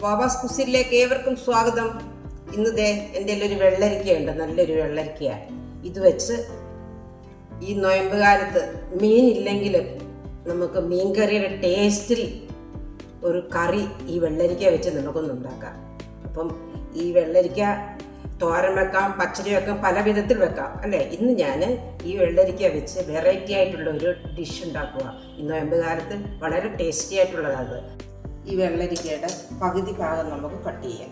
വാവാസ് കുസിലേക്ക് ഏവർക്കും സ്വാഗതം. ഇന്ന് എൻ്റെ ഒരു വെള്ളരിക്കയുണ്ട്, നല്ലൊരു വെള്ളരിക്ക. ഇത് വെച്ച് ഈ നൊയമ്പ് കാലത്ത് മീനില്ലെങ്കിലും നമുക്ക് മീൻകറിയുടെ ടേസ്റ്റിൽ ഒരു കറി ഈ വെള്ളരിക്ക വെച്ച് നമുക്കൊന്ന് ഉണ്ടാക്കാം. അപ്പം ഈ വെള്ളരിക്ക തോരൻ വെക്കാം, പച്ചടി വെക്കാം, പല വിധത്തിൽ വെക്കാം അല്ലേ. ഇന്ന് ഞാൻ ഈ വെള്ളരിക്ക വെച്ച് വെറൈറ്റി ആയിട്ടുള്ള ഒരു ഡിഷ് ഉണ്ടാക്കുക. ഈ നൊയമ്പ് കാലത്ത് വളരെ ടേസ്റ്റി ആയിട്ടുള്ളതാണ്. ഈ വെള്ളരിക്കയുടെ പകുതി ഭാഗം നമുക്ക് കട്ട് ചെയ്യാം.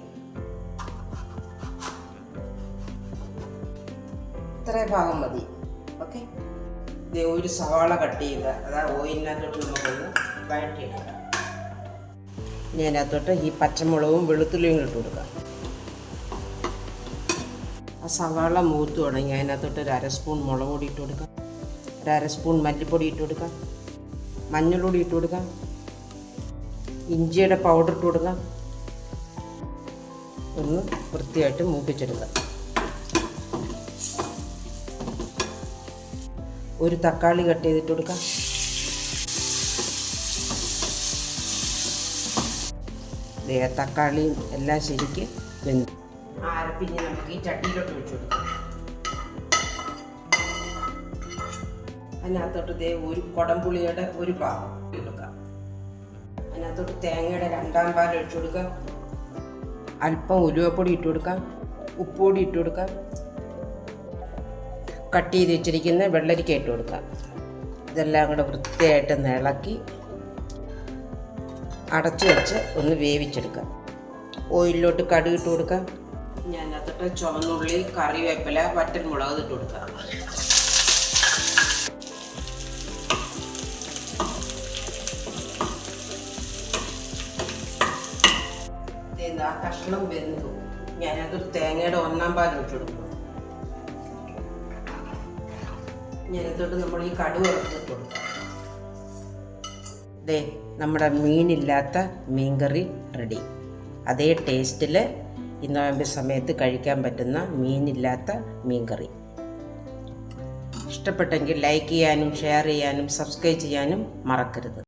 ഇത്ര ഭാഗം മതി. ഓക്കെ, ഒരു സവാള കട്ട് ചെയ്ത് ഓയിലിനകത്തോട്ട് നമുക്കൊന്ന് വഴറ്റിയെടുക്കാം. ഇനി അതിനകത്തോട്ട് ഈ പച്ചമുളകും വെളുത്തുള്ളിയും ഇട്ട് കൊടുക്കാം. ആ സവാള മൂത്ത് തുടങ്ങി അതിനകത്തോട്ട് ഒരു 1/2 സ്പൂൺ മുളക് പൊടി ഇട്ട് കൊടുക്കാം, ഒരു 1/2 സ്പൂൺ മല്ലിപ്പൊടി ഇട്ട് കൊടുക്കാം, മഞ്ഞൾപ്പൊടി ഇട്ട് കൊടുക്കാം, ഇഞ്ചിയുടെ പൗഡർ ഇട്ട് കൊടുക്കാം. ഒന്ന് വൃത്തിയായിട്ട് മൂപ്പിച്ചെടുക്കാം. ഒരു തക്കാളി കട്ട് ചെയ്തിട്ട് കൊടുക്കാം. തക്കാളിയും എല്ലാം ശരിക്ക് വെന്തു. അരപ്പിഞ്ഞ് നമുക്ക് ഈ ചട്ടിയിലോട്ട് ഒഴിച്ചു കൊടുക്കാം. അതിനകത്തോട്ട് ഒരു കുടംപുളിയുടെ ഒരു ഭാഗം കൊടുക്കാം. അതിനകത്തോട്ട് തേങ്ങയുടെ 2-ാം പാൽ ഒഴിച്ചു കൊടുക്കാം. അല്പം ഉലുവപ്പൊടി ഇട്ട് കൊടുക്കാം, ഉപ്പുപൊടി ഇട്ട് കൊടുക്കാം, കട്ട് ചെയ്ത് വെച്ചിരിക്കുന്ന വെള്ളരിക്ക ഇട്ട് കൊടുക്കാം. ഇതെല്ലാം കൂടെ വൃത്തിയായിട്ട് ഇളക്കി അടച്ചു വെച്ച് ഒന്ന് വേവിച്ചെടുക്കാം. ഓയിലിലോട്ട് കടുക് ഇട്ട് കൊടുക്കാം. ഞാൻ അതിട്ട് ചുവന്നുള്ളി, കറിവേപ്പില, വറ്റൽമുളക് ഇട്ട് കൊടുക്കാം. ആ കഷ്ണം വെന്തു. ഞാനതൊരു തേങ്ങയുടെ 1-ാം പാൽ ഒഴിച്ചു കൊടുക്കും. ഞാനത്തോട്ട് നമ്മൾ ഈ കടുക് വറുത്തിട്ട് കൊടുക്കാം. നമ്മുടെ മീനില്ലാത്ത മീൻകറി റെഡി. അതേ ടേസ്റ്റിൽ ഈ നോയമ്പ് സമയത്ത് കഴിക്കാൻ പറ്റുന്ന മീനില്ലാത്ത മീൻകറി. ഇഷ്ടപ്പെട്ടെങ്കിൽ ലൈക്ക് ചെയ്യാനും ഷെയർ ചെയ്യാനും സബ്സ്ക്രൈബ് ചെയ്യാനും മറക്കരുത്.